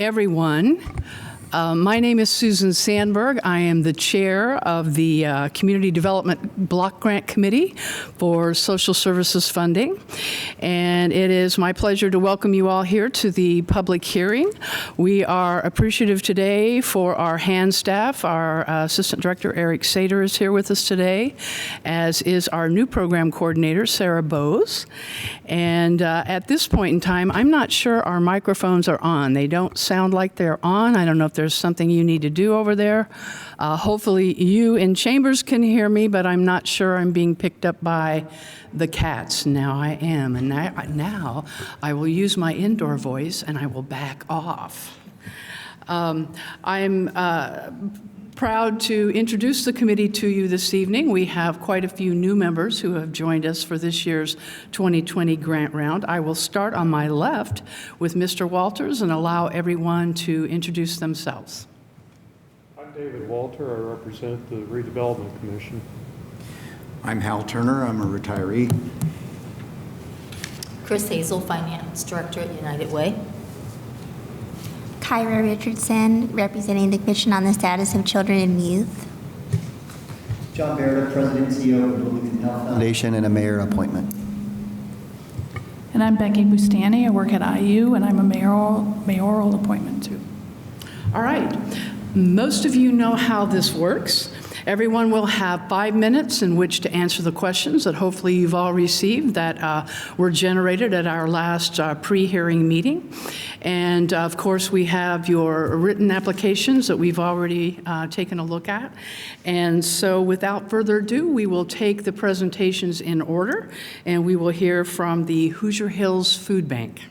everyone. My name is Susan Sandberg. I am the chair of the Community Development Block Grant Committee for Social Services Funding. And it is my pleasure to welcome you all here to the public hearing. We are appreciative today for our hand staff. Our Assistant Director, Eric Sater, is here with us today, as is our new program coordinator, Sarah Bowes. And at this point in time, I'm not sure our microphones are on. They don't sound like they're on. I don't know if there's something you need to do over there. Hopefully you in chambers can hear me, but I'm not sure I'm being picked up by the cats. Now I am, and now I will use my indoor voice and I will back off. I'm proud to introduce the committee to you this evening. We have quite a few new members who have joined us for this year's 2020 grant round. I will start on my left with Mr. Walters and allow everyone to introduce themselves. I'm David Walter. I represent the Redevelopment Commission. I'm Hal Turner. I'm a retiree. Chris Hazel, Finance Director at United Way. Kyra Richardson, representing the Commission on the Status of Children and Youth. John Barrett, President and CEO of the Bloomington Health Foundation, and a mayor appointment. And I'm Becky Bustani. I work at IU, and I'm a mayoral appointment too. All right. Most of you know how this works. Everyone will have 5 minutes in which to answer the questions that hopefully you've all received that were generated at our last pre-hearing meeting. And of course, we have your written applications that we've already taken a look at. And so without further ado, we will take the presentations in order, and we will hear from the Hoosier Hills Food Bank.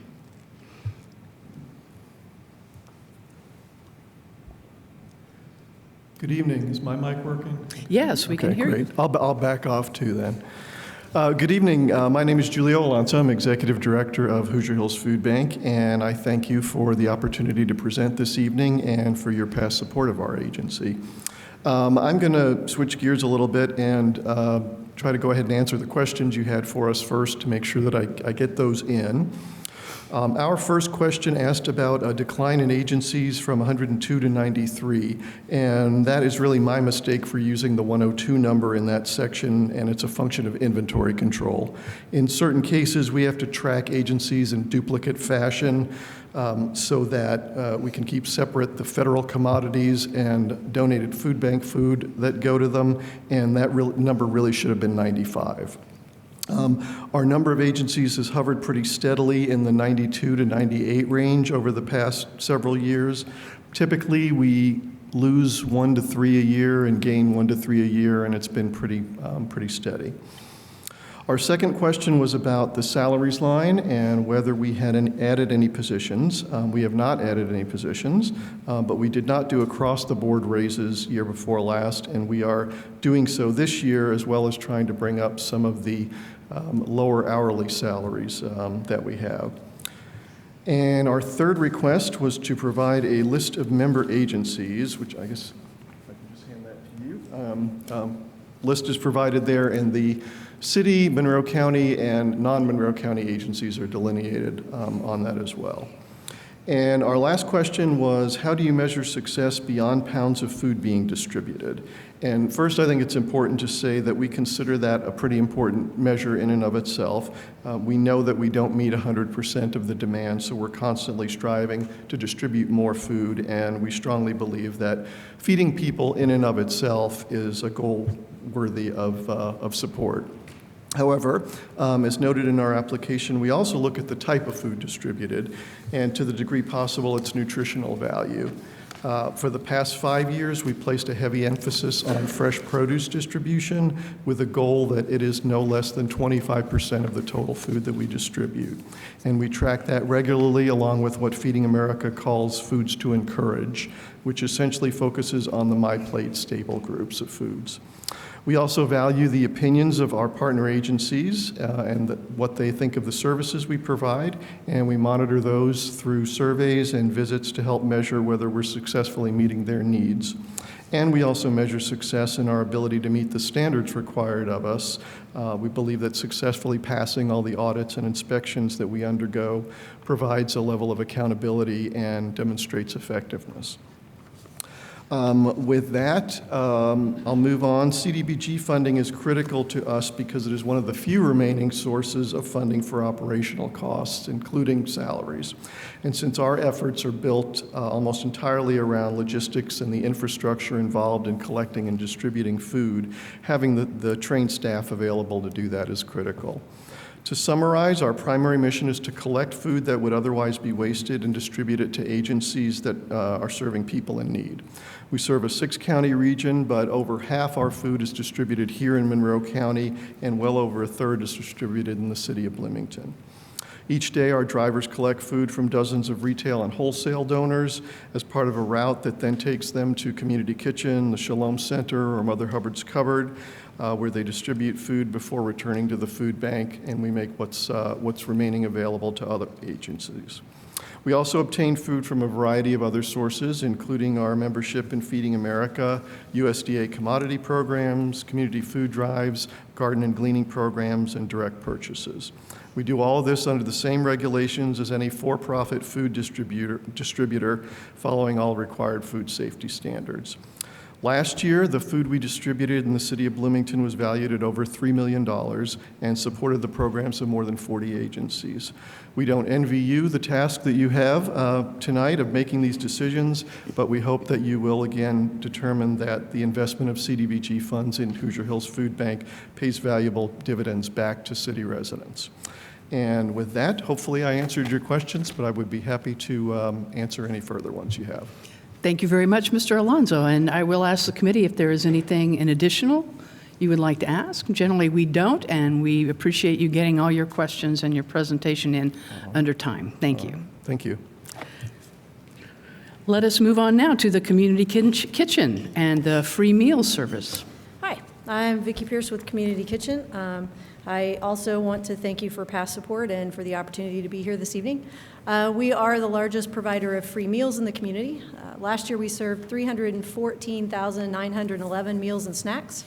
Good evening. Is my mic working? Yes, we can hear great. you. I'll back off too then. Good evening. My name is Julio Alonso. I'm Executive Director of Hoosier Hills Food Bank, and I thank you for the opportunity to present this evening and for your past support of our agency. I'm going to switch gears a little bit and try to go ahead and answer the questions you had for us first to make sure that I get those in. Our first question asked about a decline in agencies from 102 to 93, and that is really my mistake for using the 102 number in that section, and it's a function of inventory control. In certain cases, we have to track agencies in duplicate fashion so that we can keep separate the federal commodities and donated food bank food that go to them, and that number really should have been 95. Our number of agencies has hovered pretty steadily in the 92 to 98 range over the past several years. Typically, we lose 1 to 3 a year and gain 1 to 3 a year, and it's been pretty steady. Our second question was about the salaries line and whether we had added any positions. We have not added any positions, but we did not do across-the-board raises year before last, and we are doing so this year, as well as trying to bring up some of the lower hourly salaries that we have. And our third request was to provide a list of member agencies, which I guess if I can just hand that to you. List is provided there, and the city, Monroe County, and non-Monroe County agencies are delineated on that as well. And our last question was, how do you measure success beyond pounds of food being distributed? And first, I think it's important to say that we consider that a pretty important measure in and of itself. We know that we don't meet 100% of the demand, so we're constantly striving to distribute more food, and we strongly believe that feeding people in and of itself is a goal worthy of support. However, as noted in our application, we also look at the type of food distributed and, to the degree possible, its nutritional value. For the past 5 years, we placed a heavy emphasis on fresh produce distribution with a goal that it is no less than 25% of the total food that we distribute. And we track that regularly along with what Feeding America calls Foods to Encourage, which essentially focuses on the My Plate staple groups of foods. We also value the opinions of our partner agencies and what they think of the services we provide, and we monitor those through surveys and visits to help measure whether we're successfully meeting their needs. And we also measure success in our ability to meet the standards required of us. We believe that successfully passing all the audits and inspections that we undergo provides a level of accountability and demonstrates effectiveness. With that, I'll move on. CDBG funding is critical to us because it is one of the few remaining sources of funding for operational costs, including salaries. And since our efforts are built almost entirely around logistics and the infrastructure involved in collecting and distributing food, having the trained staff available to do that is critical. To summarize, our primary mission is to collect food that would otherwise be wasted and distribute it to agencies that are serving people in need. We serve a 6-county region, but over half our food is distributed here in Monroe County, and well over a third is distributed in the city of Bloomington. Each day, our drivers collect food from dozens of retail and wholesale donors as part of a route that then takes them to Community Kitchen, the Shalom Center, or Mother Hubbard's Cupboard, where they distribute food before returning to the food bank, and we make what's remaining available to other agencies. We also obtain food from a variety of other sources, including our membership in Feeding America, USDA commodity programs, community food drives, garden and gleaning programs, and direct purchases. We do all of this under the same regulations as any for-profit food distributor, following all required food safety standards. Last year, the food we distributed in the city of Bloomington was valued at over $3 million and supported the programs of more than 40 agencies. We don't envy you the task that you have tonight of making these decisions, but we hope that you will again determine that the investment of CDBG funds in Hoosier Hills Food Bank pays valuable dividends back to city residents. And with that, hopefully I answered your questions, but I would be happy to answer any further ones you have. Thank you very much, Mr. Alonso, and I will ask the committee if there is anything in additional you would like to ask. Generally, we don't, and we appreciate you getting all your questions and your presentation in under time. Thank you. Thank you. Let us move on now to the Community Kitchen and the free meal service. Hi, I'm Vicki Pearce with Community Kitchen. I also want to thank you for past support and for the opportunity to be here this evening. We are the largest provider of free meals in the community. Last year we served 314,911 meals and snacks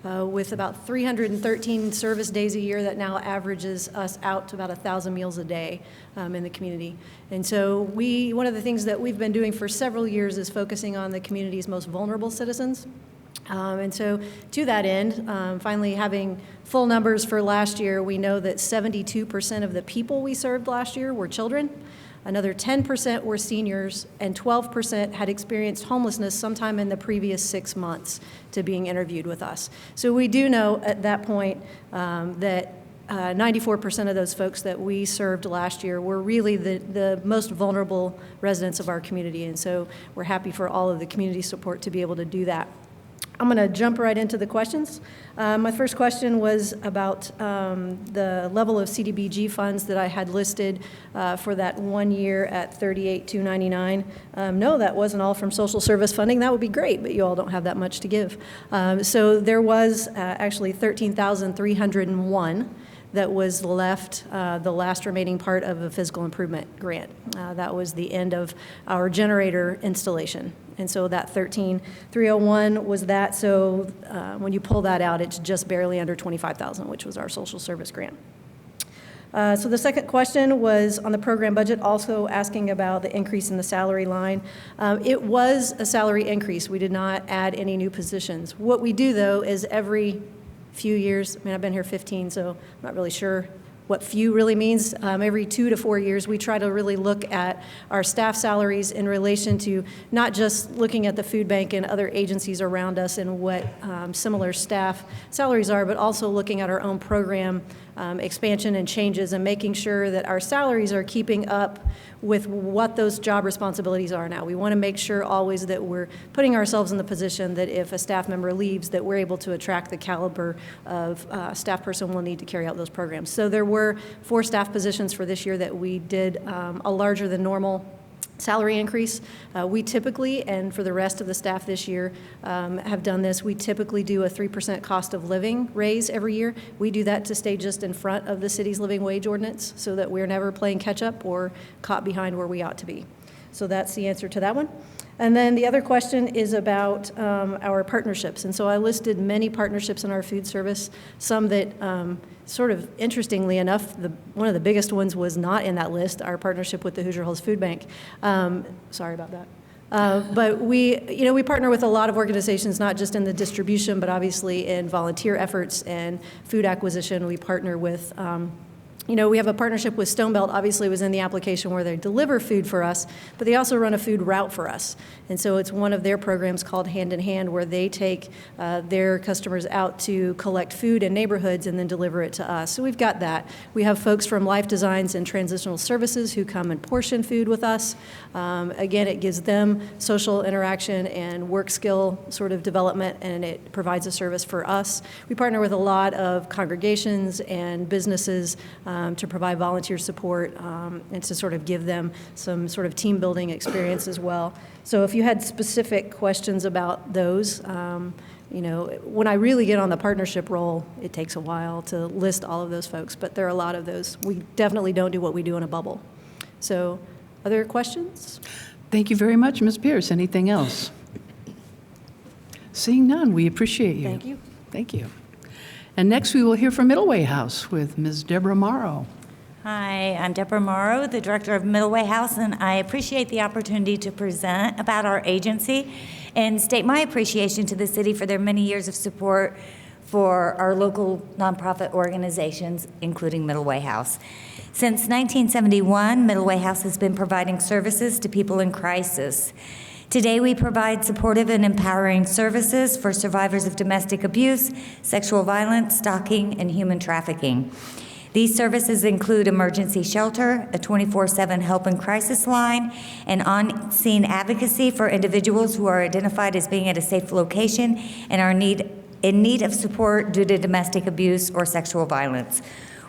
with about 313 service days a year. That now averages us out to about 1,000 meals a day in the community. And so one of the things that we've been doing for several years is focusing on the community's most vulnerable citizens. And so to that end, finally having full numbers for last year, we know that 72% of the people we served last year were children, another 10% were seniors, and 12% had experienced homelessness sometime in the previous 6 months to being interviewed with us. So we do know at that point that 94% of those folks that we served last year were really the most vulnerable residents of our community, and so we're happy for all of the community support to be able to do that. I'm going to jump right into the questions. My first question was about the level of CDBG funds that I had listed for that 1 year at $38,299. No, that wasn't all from social service funding. That would be great, but you all don't have that much to give. So there was actually $13,301 that was left, the last remaining part of a physical improvement grant. That was the end of our generator installation. And so that 13,301 was that. So when you pull that out, it's just barely under 25,000, which was our social service grant. So the second question was on the program budget, also asking about the increase in the salary line. It was a salary increase. We did not add any new positions. What we do, though, is every few years, I mean, I've been here 15, so I'm not really sure what few really means. Every 2 to 4 years, we try to really look at our staff salaries in relation to not just looking at the food bank and other agencies around us and what similar staff salaries are, but also looking at our own program expansion and changes and making sure that our salaries are keeping up with what those job responsibilities are now. We want to make sure always that we're putting ourselves in the position that if a staff member leaves, that we're able to attract the caliber of staff person we'll need to carry out those programs. So there were 4 staff positions for this year that we did a larger than normal salary increase. We typically, and for the rest of the staff this year, have done this. We typically do a 3% cost of living raise every year. We do that to stay just in front of the city's living wage ordinance so that we're never playing catch up or caught behind where we ought to be. So that's the answer to that one. And then the other question is about our partnerships. And so I listed many partnerships in our food service, some that sort of interestingly enough, one of the biggest ones was not in that list, our partnership with the Hoosier Hills Food Bank. Sorry about that. But we partner with a lot of organizations, not just in the distribution, but obviously in volunteer efforts and food acquisition. We partner with we have a partnership with Stonebelt, obviously was in the application where they deliver food for us, but they also run a food route for us. And so it's one of their programs called Hand in Hand, where they take their customers out to collect food in neighborhoods and then deliver it to us. So we've got that. We have folks from Life Designs and Transitional Services who come and portion food with us. Again, it gives them social interaction and work skill sort of development, and it provides a service for us. We partner with a lot of congregations and businesses to provide volunteer support and to sort of give them some sort of team building experience as well. So if you had specific questions about those, when I really get on the partnership role, it takes a while to list all of those folks, but there are a lot of those. We definitely don't do what we do in a bubble. So other questions? Thank you very much, Ms. Pearce. Anything else? Seeing none, we appreciate you. Thank you. Thank you. And next, we will hear from Middle Way House with Ms. Deborah Morrow. Hi, I'm Deborah Morrow, the director of Middle Way House, and I appreciate the opportunity to present about our agency and state my appreciation to the city for their many years of support for our local nonprofit organizations, including Middle Way House. Since 1971, Middle Way House has been providing services to people in crisis. Today, we provide supportive and empowering services for survivors of domestic abuse, sexual violence, stalking, and human trafficking. These services include emergency shelter, a 24/7 help and crisis line, and on-scene advocacy for individuals who are identified as being at a safe location and are in need of support due to domestic abuse or sexual violence.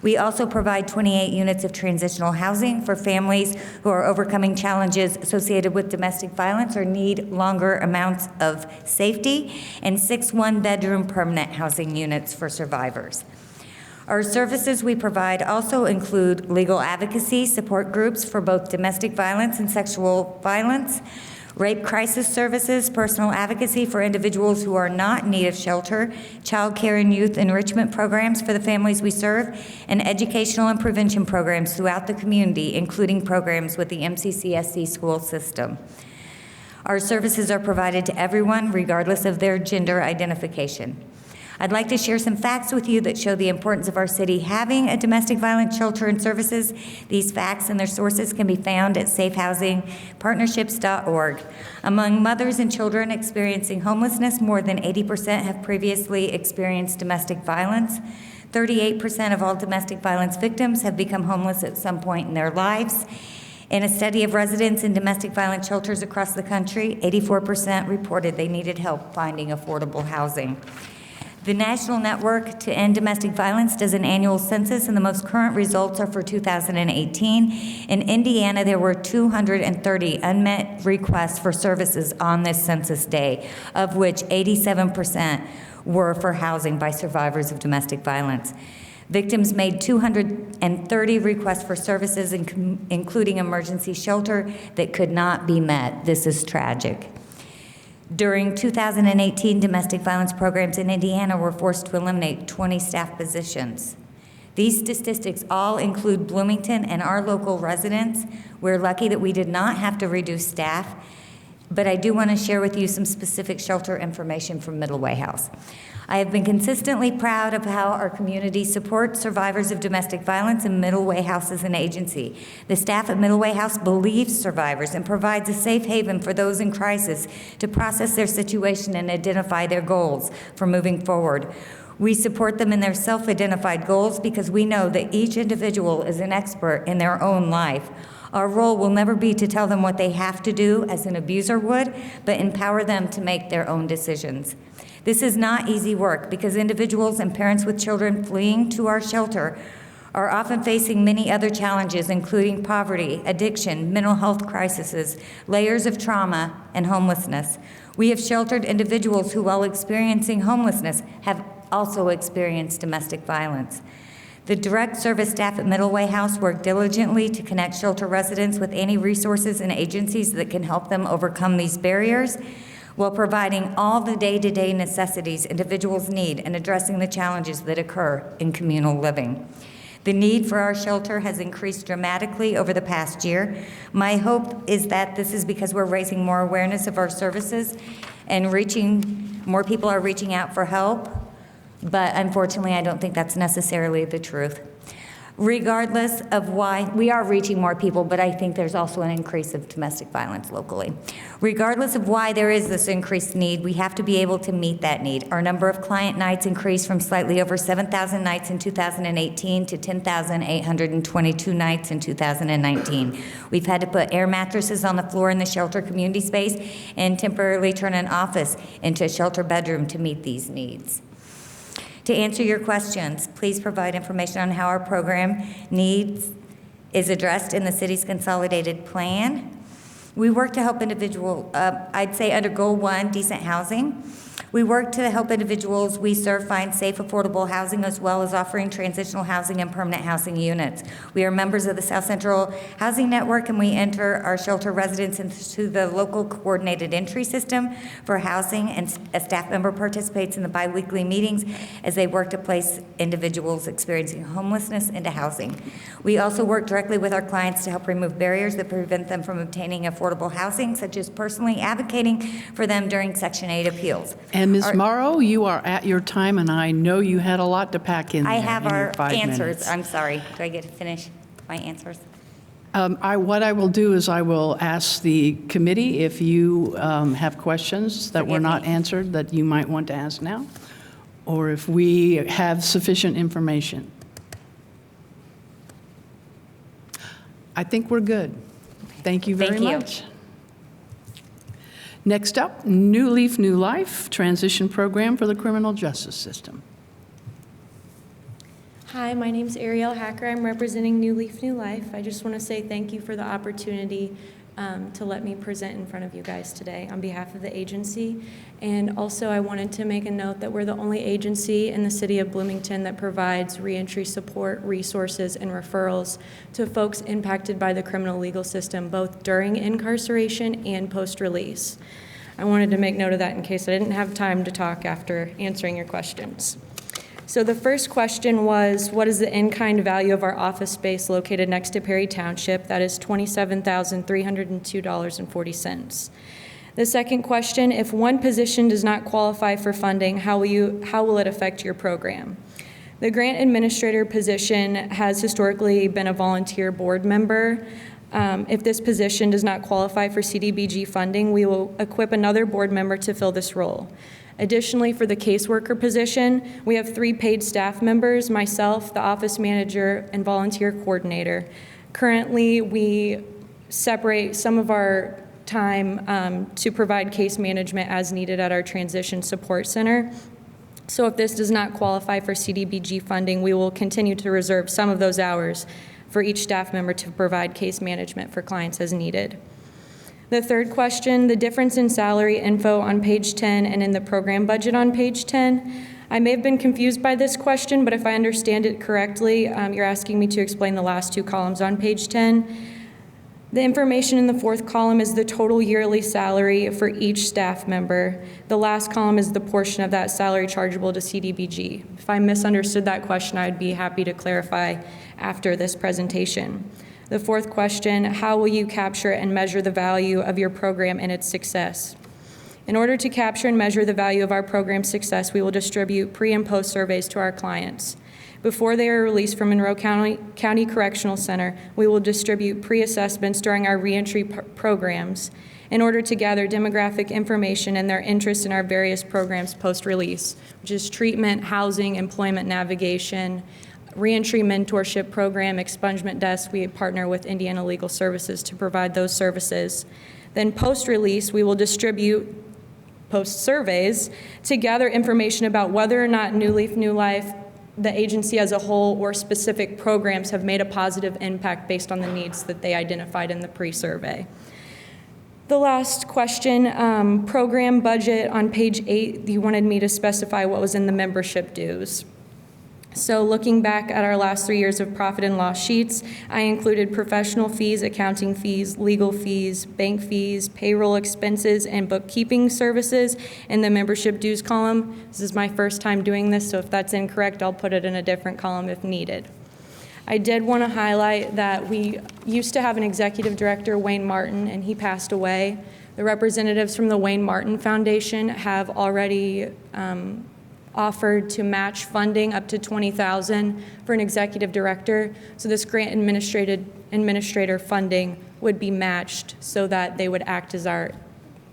We also provide 28 units of transitional housing for families who are overcoming challenges associated with domestic violence or need longer amounts of safety, and 6 one-bedroom permanent housing units for survivors. Our services we provide also include legal advocacy support groups for both domestic violence and sexual violence, rape crisis services, personal advocacy for individuals who are not in need of shelter, child care and youth enrichment programs for the families we serve, and educational and prevention programs throughout the community, including programs with the MCCSC school system. Our services are provided to everyone, regardless of their gender identification. I'd like to share some facts with you that show the importance of our city having a domestic violence shelter and services. These facts and their sources can be found at safehousingpartnerships.org. Among mothers and children experiencing homelessness, more than 80% have previously experienced domestic violence. 38% of all domestic violence victims have become homeless at some point in their lives. In a study of residents in domestic violence shelters across the country, 84% reported they needed help finding affordable housing. The National Network to End Domestic Violence does an annual census, and the most current results are for 2018. In Indiana, there were 230 unmet requests for services on this census day, of which 87% were for housing by survivors of domestic violence. Victims made 230 requests for services, including emergency shelter, that could not be met. This is tragic. During 2018, domestic violence programs in Indiana were forced to eliminate 20 staff positions. These statistics all include Bloomington and our local residents. We're lucky that we did not have to reduce staff, but I do want to share with you some specific shelter information from Middle Way House. I have been consistently proud of how our community supports survivors of domestic violence, and Middle Way House is an agency. The staff at Middle Way House believes survivors and provides a safe haven for those in crisis to process their situation and identify their goals for moving forward. We support them in their self-identified goals because we know that each individual is an expert in their own life. Our role will never be to tell them what they have to do as an abuser would, but empower them to make their own decisions. This is not easy work because individuals and parents with children fleeing to our shelter are often facing many other challenges, including poverty, addiction, mental health crises, layers of trauma, and homelessness. We have sheltered individuals who, while experiencing homelessness, have also experienced domestic violence. The direct service staff at Middle Way House work diligently to connect shelter residents with any resources and agencies that can help them overcome these barriers while providing all the day-to-day necessities individuals need and addressing the challenges that occur in communal living. The need for our shelter has increased dramatically over the past year. My hope is that this is because we're raising more awareness of our services and more people are reaching out for help, but unfortunately, I don't think that's necessarily the truth. Regardless of why, we are reaching more people, but I think there's also an increase of domestic violence locally. Regardless of why there is this increased need, we have to be able to meet that need. Our number of client nights increased from slightly over 7,000 nights in 2018 to 10,822 nights in 2019. We've had to put air mattresses on the floor in the shelter community space and temporarily turn an office into a shelter bedroom to meet these needs. To answer your questions, please provide information on how our program needs is addressed in the city's consolidated plan. We work to help I'd say under Goal 1, decent housing. We work to help individuals we serve find safe, affordable housing, as well as offering transitional housing and permanent housing units. We are members of the South Central Housing Network, and we enter our shelter residents into the local coordinated entry system for housing, and a staff member participates in the biweekly meetings as they work to place individuals experiencing homelessness into housing. We also work directly with our clients to help remove barriers that prevent them from obtaining affordable housing, such as personally advocating for them during Section 8 appeals. And Ms. Morrow, you are at your time, and I know you had a lot to pack in there. I have in your our 5 answers. minutes. I'm sorry. Do I get to finish my answers? What I will do is I will ask the committee if you have questions that were Forgive not me. answered that you might want to ask now, or if we have sufficient information. I think we're good. Thank you very Thank you. much. Next up, New Leaf, New Life, Transition Program for the Criminal Justice System. Hi, my name's Ariel Hacker. I'm representing New Leaf, New Life. I just want to say thank you for the opportunity to let me present in front of you guys today on behalf of the agency. And also I wanted to make a note that we're the only agency in the city of Bloomington that provides reentry support, resources, and referrals to folks impacted by the criminal legal system, both during incarceration and post-release. I wanted to make note of that in case I didn't have time to talk after answering your questions. So the first question was, what is the in-kind value of our office space located next to Perry Township? That is $27,302.40. The second question, if one position does not qualify for funding, how will it affect your program? The grant administrator position has historically been a volunteer board member. If this position does not qualify for CDBG funding, we will equip another board member to fill this role. Additionally, for the caseworker position, we have 3 paid staff members, myself, the office manager, and volunteer coordinator. Currently, we separate some of our time to provide case management as needed at our transition support center. So if this does not qualify for CDBG funding, we will continue to reserve some of those hours for each staff member to provide case management for clients as needed. The third question, the difference in salary info on page 10 and in the program budget on page 10. I may have been confused by this question, but if I understand it correctly, you're asking me to explain the last 2 columns on page 10. The information in the 4th column is the total yearly salary for each staff member. The last column is the portion of that salary chargeable to CDBG. If I misunderstood that question, I'd be happy to clarify after this presentation. The 4th question, how will you capture and measure the value of your program and its success? In order to capture and measure the value of our program's success, we will distribute pre- and post surveys to our clients. Before they are released from Monroe County Correctional Center, we will distribute pre-assessments during our reentry programs in order to gather demographic information and their interest in our various programs post-release, which is treatment, housing, employment navigation, reentry mentorship program, expungement desk. We partner with Indiana Legal Services to provide those services. Then post-release, we will distribute post-surveys to gather information about whether or not New Leaf, New Life, the agency as a whole, or specific programs have made a positive impact based on the needs that they identified in the pre-survey. The last question, program budget on page 8, you wanted me to specify what was in the membership dues. So looking back at our last 3 years of profit and loss sheets, I included professional fees, accounting fees, legal fees, bank fees, payroll expenses, and bookkeeping services in the membership dues column. This is my first time doing this, so if that's incorrect, I'll put it in a different column if needed. I did want to highlight that we used to have an executive director, Wayne Martin, and he passed away. The representatives from the Wayne Martin Foundation have already offered to match funding up to $20,000 for an executive director. So this grant administrator funding would be matched so that they would act as our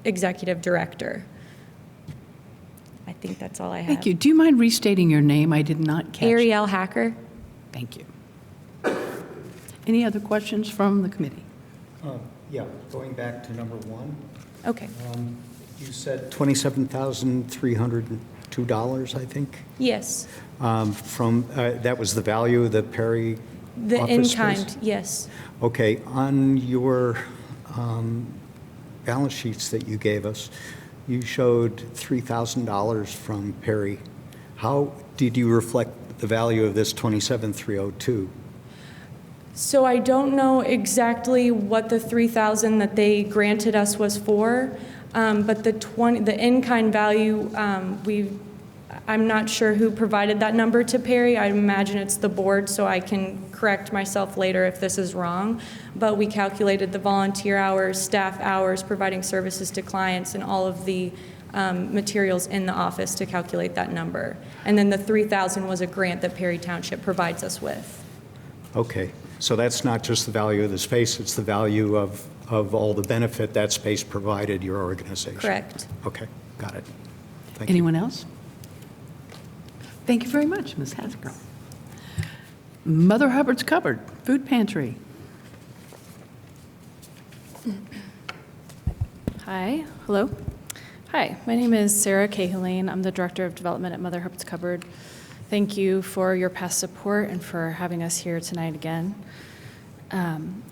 executive director. I think that's all I have. Thank you. Do you mind restating your name? I did not catch. Ariel Hacker. Thank you. Any other questions from the committee? Yeah, going back to number one, Okay. you said $27,302, I think? Yes. That was the value of the Perry The office in-kind, space? yes. Okay, on your balance sheets that you gave us, you showed $3,000 from Perry. How did you reflect the value of this $27,302? So I don't know exactly what the $3,000 that they granted us was for, but the in-kind value, I'm not sure who provided that number to Perry. I imagine it's the board, so I can correct myself later if this is wrong. But we calculated the volunteer hours, staff hours, providing services to clients, and all of the materials in the office to calculate that number. And then the $3,000 was a grant that Perry Township provides us with. Okay, so that's not just the value of the space, it's the value of all the benefit that space provided your organization? Correct. Okay, got it. Thank you. Anyone else? Thank you very much, Ms. Hasker. Mother Hubbard's Cupboard, Food Pantry. Hi, hello. Hi, my name is Sarah Cahaline. I'm the Director of Development at Mother Hubbard's Cupboard. Thank you for your past support and for having us here tonight again.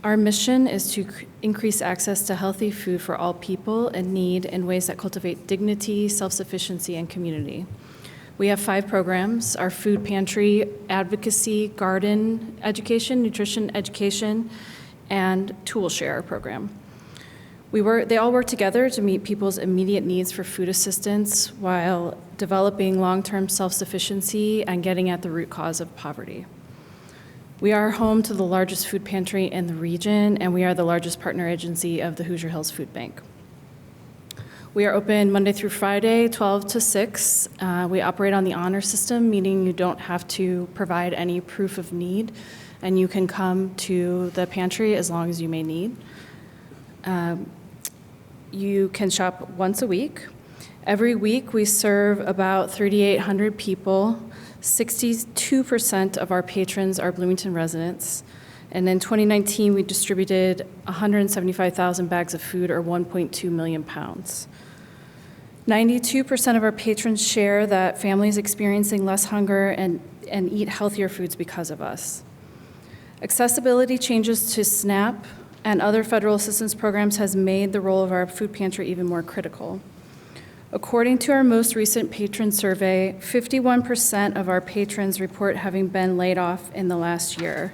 Our mission is to increase access to healthy food for all people in need in ways that cultivate dignity, self-sufficiency, and community. We have 5 programs: our food pantry, advocacy, garden education, nutrition education, and tool share program. They all work together to meet people's immediate needs for food assistance while developing long-term self-sufficiency and getting at the root cause of poverty. We are home to the largest food pantry in the region, and we are the largest partner agency of the Hoosier Hills Food Bank. We are open Monday through Friday, 12 to 6. We operate on the honor system, meaning you don't have to provide any proof of need, and you can come to the pantry as long as you may need. You can shop once a week. Every week, we serve about 3,800 people. 62% of our patrons are Bloomington residents. And in 2019, we distributed 175,000 bags of food, or 1.2 million pounds. 92% of our patrons share that families experiencing less hunger and eat healthier foods because of us. Accessibility changes to SNAP and other federal assistance programs has made the role of our food pantry even more critical. According to our most recent patron survey, 51% of our patrons report having been laid off in the last year.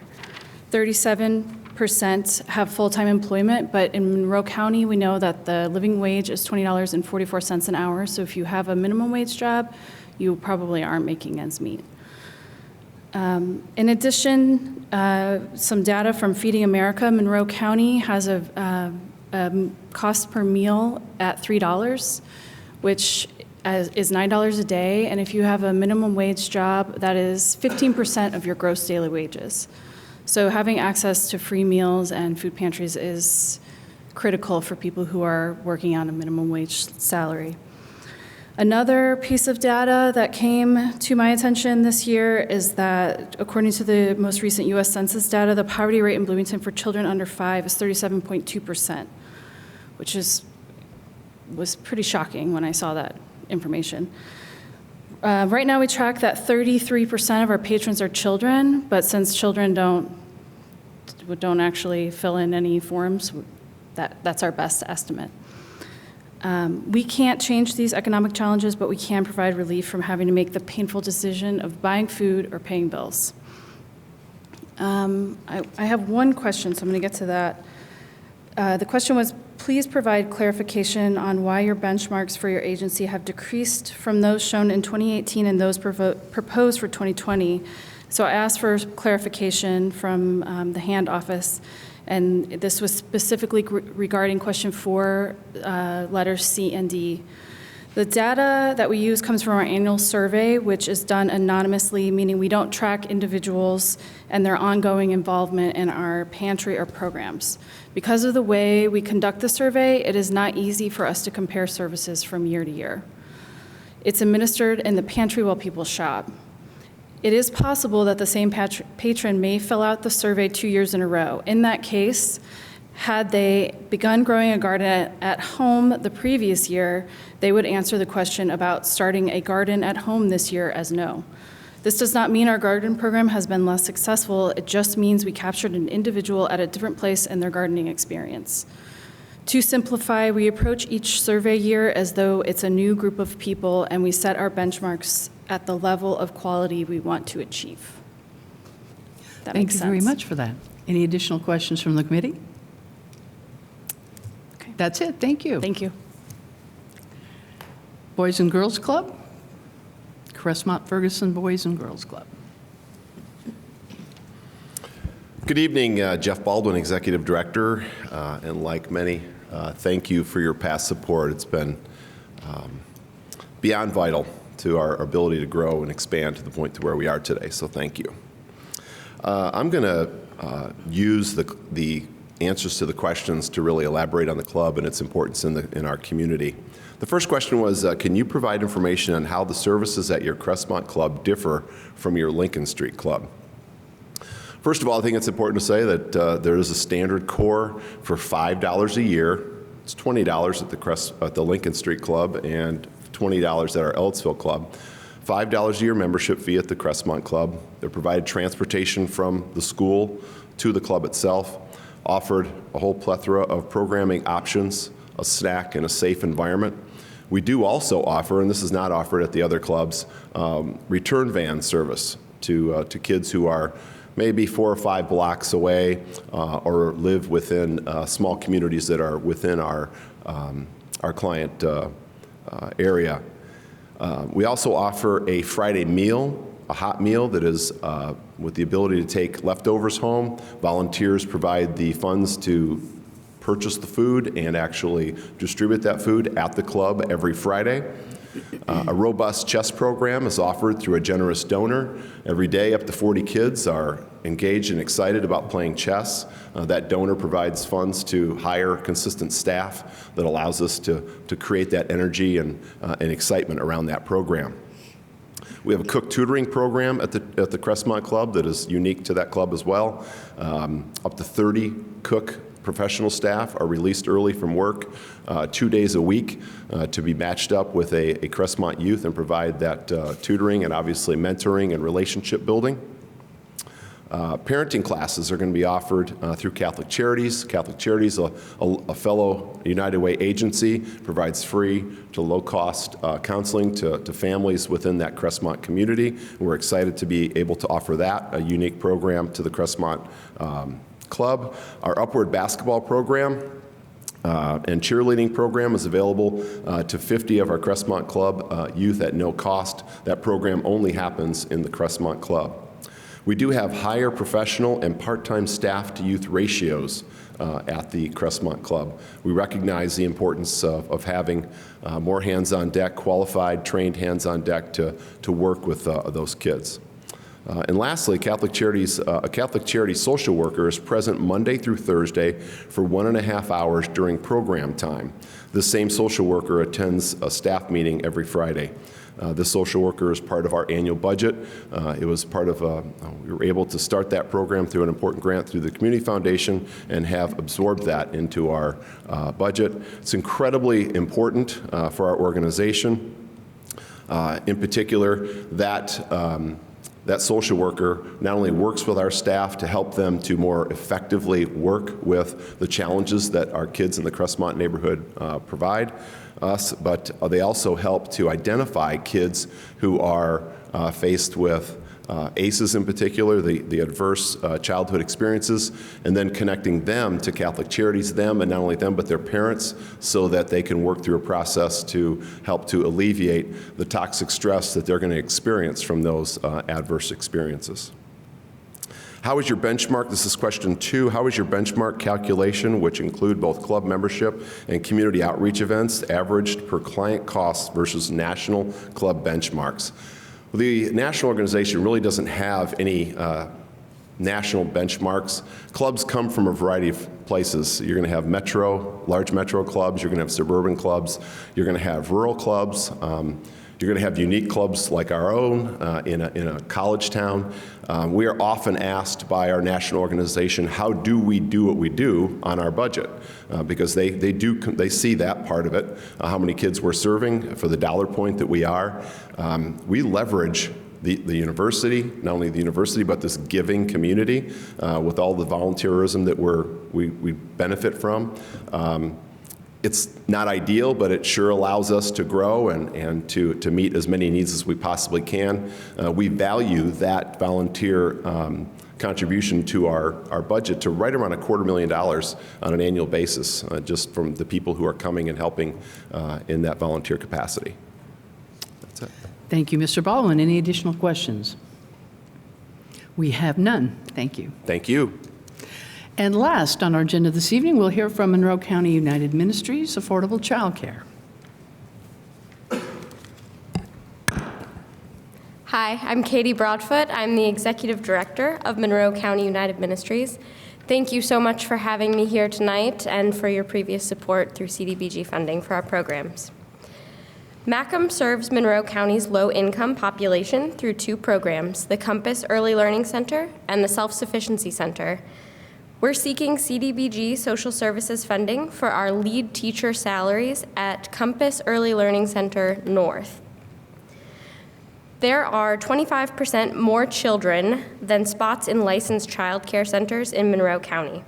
37% have full-time employment, but in Monroe County, we know that the living wage is $20.44 an hour, so if you have a minimum wage job, you probably aren't making ends meet. In addition, some data from Feeding America, Monroe County has a cost per meal at $3, which is $9 a day, and if you have a minimum wage job, that is 15% of your gross daily wages. So having access to free meals and food pantries is critical for people who are working on a minimum wage salary. Another piece of data that came to my attention this year is that, according to the most recent U.S. Census data, the poverty rate in Bloomington for children under 5 is 37.2%, which was pretty shocking when I saw that information. Right now, we track that 33% of our patrons are children, but since children don't actually fill in any forms, that's our best estimate. We can't change these economic challenges, but we can provide relief from having to make the painful decision of buying food or paying bills. I have one question, so I'm going to get to that. The question was, please provide clarification on why your benchmarks for your agency have decreased from those shown in 2018 and those proposed for 2020. So I asked for clarification from the hand office, and this was specifically regarding question 4, letters C and D. The data that we use comes from our annual survey, which is done anonymously, meaning we don't track individuals and their ongoing involvement in our pantry or programs. Because of the way we conduct the survey, it is not easy for us to compare services from year to year. It's administered in the pantry while people shop. It is possible that the same patron may fill out the survey 2 years in a row. In that case, had they begun growing a garden at home the previous year, they would answer the question about starting a garden at home this year as no. This does not mean our garden program has been less successful. It just means we captured an individual at a different place in their gardening experience. To simplify, we approach each survey year as though it's a new group of people, and we set our benchmarks at the level of quality we want to achieve. That Thank makes you sense. very much for that. Any additional questions from the committee? Okay. That's it. Thank you. Thank you. Boys and Girls Club, Crestmont-Ferguson Boys and Girls Club. Good evening, Jeff Baldwin, Executive Director, and like many, thank you for your past support. It's been beyond vital to our ability to grow and expand to the point to where we are today, so thank you. I'm going to use the answers to the questions to really elaborate on the club and its importance in our community. The first question was, can you provide information on how the services at your Crestmont Club differ from your Lincoln Street Club? First of all, I think it's important to say that there is a standard core for $5 a year. It's $20 at the Lincoln Street Club and $20 at our Ellettsville Club. $5 a year membership fee at the Crestmont Club. They're provided transportation from the school to the club itself, offered a whole plethora of programming options, a snack, and a safe environment. We do also offer, and this is not offered at the other clubs, return van service to kids who are maybe 4 or 5 blocks away or live within small communities that are within our client area. We also offer a Friday meal, a hot meal that is with the ability to take leftovers home. Volunteers provide the funds to purchase the food and actually distribute that food at the club every Friday. A robust chess program is offered through a generous donor. Every day, up to 40 kids are engaged and excited about playing chess. That donor provides funds to hire consistent staff that allows us to create that energy and excitement around that program. We have a cook tutoring program at the Crestmont Club that is unique to that club as well. Up to 30 cook professional staff are released early from work 2 days a week to be matched up with a Crestmont youth and provide that tutoring and obviously mentoring and relationship building. Parenting classes are going to be offered through Catholic Charities. Catholic Charities, a fellow United Way agency, provides free to low-cost counseling to families within that Crestmont community. We're excited to be able to offer that, a unique program, to the Crestmont Club. Our Upward basketball program and cheerleading program is available to 50 of our Crestmont Club youth at no cost. That program only happens in the Crestmont Club. We do have higher professional and part-time staff to youth ratios at the Crestmont Club. We recognize the importance of having more hands on deck, qualified, trained hands on deck to work with those kids. And lastly, Catholic Charities, a Catholic Charity social worker is present Monday through Thursday for 1.5 hours during program time. This same social worker attends a staff meeting every Friday. This social worker is part of our annual budget. It was part of, we were able to start that program through an important grant through the Community Foundation and have absorbed that into our budget. It's incredibly important for our organization. In particular, that that social worker not only works with our staff to help them to more effectively work with the challenges that our kids in the Crestmont neighborhood provide us, but they also help to identify kids who are faced with ACEs in particular, the adverse childhood experiences, and then connecting them to Catholic Charities, them, and not only them, but their parents, so that they can work through a process to help to alleviate the toxic stress that they're going to experience from those adverse experiences. How is your benchmark? This is question 2. How is your benchmark calculation, which include both club membership and community outreach events, averaged per client costs versus national club benchmarks? The national organization really doesn't have any national benchmarks. Clubs come from a variety of places. You're going to have large metro clubs, you're going to have suburban clubs, you're going to have rural clubs, you're going to have unique clubs like our own in a college town. We are often asked by our national organization, how do we do what we do on our budget? Because they see that part of it, how many kids we're serving for the dollar point that we are. We leverage the university, not only the university, but this giving community with all the volunteerism that we benefit from. It's not ideal, but it sure allows us to grow and to meet as many needs as we possibly can. We value that volunteer contribution to our budget to right around $250,000 on an annual basis, just from the people who are coming and helping in that volunteer capacity. That's it. Thank you, Mr. Baldwin. Any additional questions? We have none. Thank you. Thank you. And last on our agenda this evening, we'll hear from Monroe County United Ministries Affordable Child Care. Hi, I'm Katie Broadfoot. I'm the Executive Director of Monroe County United Ministries. Thank you so much for having me here tonight and for your previous support through CDBG funding for our programs. MACM serves Monroe County's low-income population through 2 programs, the Compass Early Learning Center and the Self-Sufficiency Center. We're seeking CDBG social services funding for our lead teacher salaries at Compass Early Learning Center North. There are 25% more children than spots in licensed child care centers in Monroe County.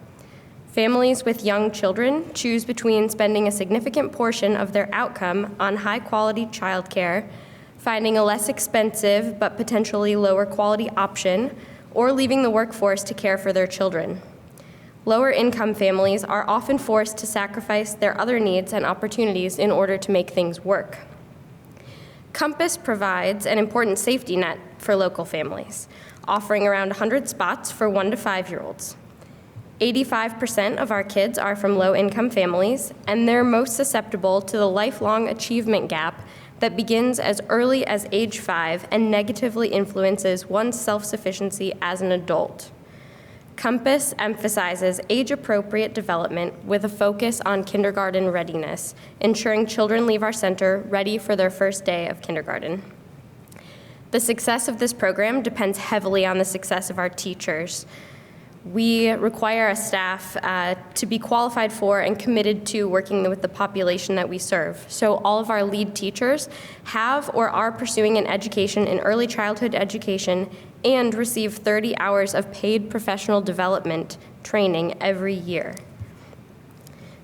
Families with young children choose between spending a significant portion of their outcome on high-quality child care, finding a less expensive but potentially lower quality option, or leaving the workforce to care for their children. Lower-income families are often forced to sacrifice their other needs and opportunities in order to make things work. Compass provides an important safety net for local families, offering around 100 spots for 1 to 5-year-olds. 85% of our kids are from low-income families, and they're most susceptible to the lifelong achievement gap that begins as early as age 5 and negatively influences one's self-sufficiency as an adult. Compass emphasizes age-appropriate development with a focus on kindergarten readiness, ensuring children leave our center ready for their first day of kindergarten. The success of this program depends heavily on the success of our teachers. We require a staff to be qualified for and committed to working with the population that we serve. So all of our lead teachers have or are pursuing an education in early childhood education and receive 30 hours of paid professional development training every year.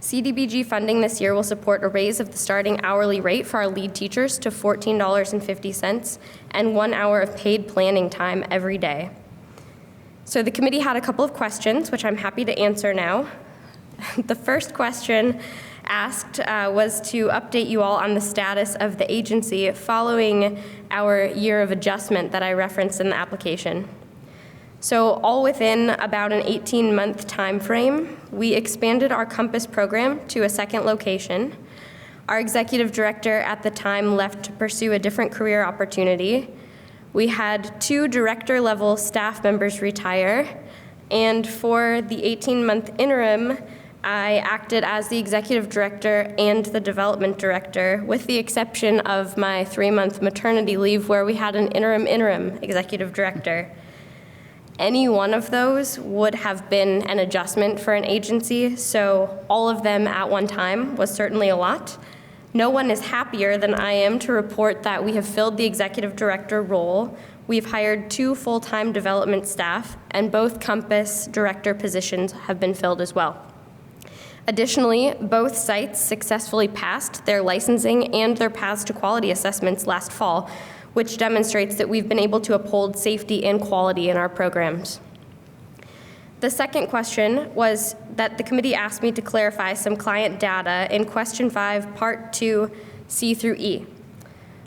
CDBG funding this year will support a raise of the starting hourly rate for our lead teachers to $14.50 and 1 hour of paid planning time every day. So the committee had a couple of questions, which I'm happy to answer now. The first question asked was to update you all on the status of the agency following our year of adjustment that I referenced in the application. So all within about an 18-month time frame, we expanded our Compass program to a second location. Our executive director at the time left to pursue a different career opportunity. We had 2 director-level staff members retire, and for the 18-month interim, I acted as the executive director and the development director, with the exception of my 3-month maternity leave where we had an interim executive director. Any one of those would have been an adjustment for an agency, so all of them at one time was certainly a lot. No one is happier than I am to report that we have filled the executive director role. We've hired 2 full-time development staff, and both campus director positions have been filled as well. Additionally, both sites successfully passed their licensing and their paths to quality assessments last fall, which demonstrates that we've been able to uphold safety and quality in our programs. The second question was that the committee asked me to clarify some client data in question 5, part 2, C through E.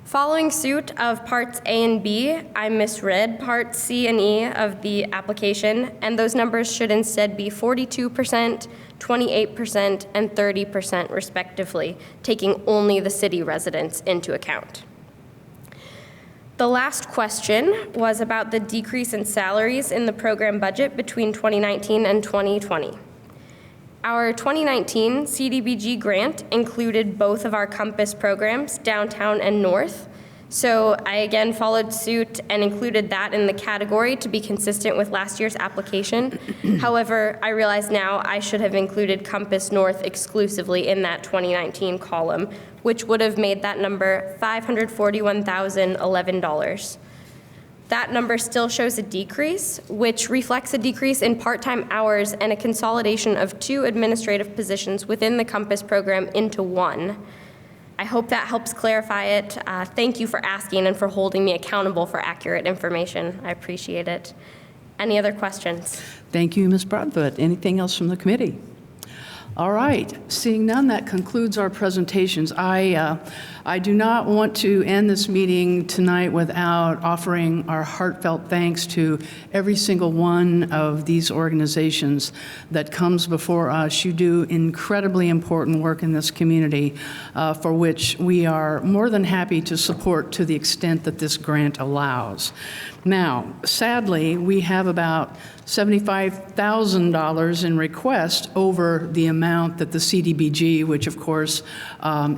Following suit of parts A and B, I misread parts C and E of the application, and those numbers should instead be 42%, 28%, and 30% respectively, taking only the city residents into account. The last question was about the decrease in salaries in the program budget between 2019 and 2020. Our 2019 CDBG grant included both of our Compass programs, downtown and north. So I again followed suit and included that in the category to be consistent with last year's application. However, I realize now I should have included Compass North exclusively in that 2019 column, which would have made that number $541,011. That number still shows a decrease, which reflects a decrease in part-time hours and a consolidation of 2 administrative positions within the Compass program into 1. I hope that helps clarify it. Thank you for asking and for holding me accountable for accurate information. I appreciate it. Any other questions? Thank you, Ms. Broadfoot. Anything else from the committee? All right, seeing none, that concludes our presentations. I do not want to end this meeting tonight without offering our heartfelt thanks to every single one of these organizations that comes before us. You do incredibly important work in this community for which we are more than happy to support to the extent that this grant allows. Now, sadly, we have about $75,000 in request over the amount that the CDBG, which of course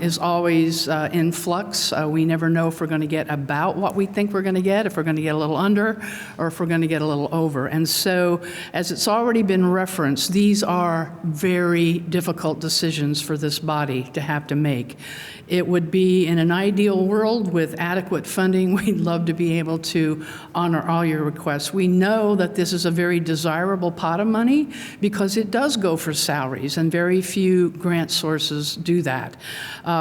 is always in flux. We never know if we're going to get about what we think we're going to get, if we're going to get a little under, or if we're going to get a little over. And so, as it's already been referenced, these are very difficult decisions for this body to have to make. It would be, in an ideal world with adequate funding, we'd love to be able to honor all your requests. We know that this is a very desirable pot of money because it does go for salaries, and very few grant sources do that.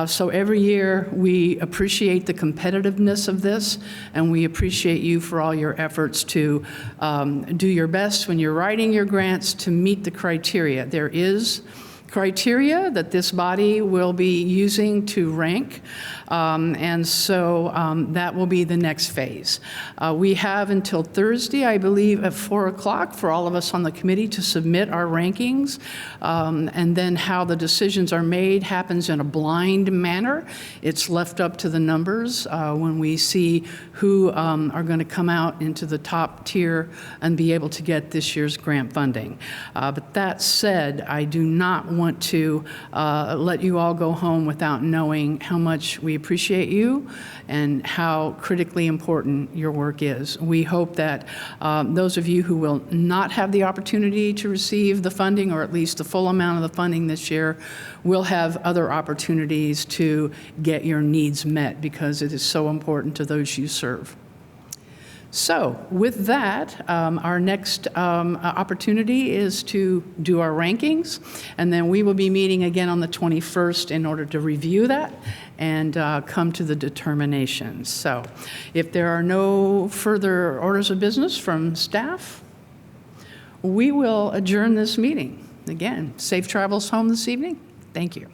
So every year we appreciate the competitiveness of this, and we appreciate you for all your efforts to do your best when you're writing your grants to meet the criteria. There is criteria that this body will be using to rank, and so that will be the next phase. We have until Thursday, I believe, at 4 o'clock for all of us on the committee to submit our rankings, and then how the decisions are made happens in a blind manner. It's left up to the numbers when we see who are going to come out into the top tier and be able to get this year's grant funding. But that said, I do not want to let you all go home without knowing how much we appreciate you and how critically important your work is. We hope that those of you who will not have the opportunity to receive the funding, or at least the full amount of the funding this year, will have other opportunities to get your needs met, because it is so important to those you serve. So with that, our next opportunity is to do our rankings, and then we will be meeting again on the 21st in order to review that and come to the determinations. So if there are no further orders of business from staff, we will adjourn this meeting. Again, safe travels home this evening. Thank you.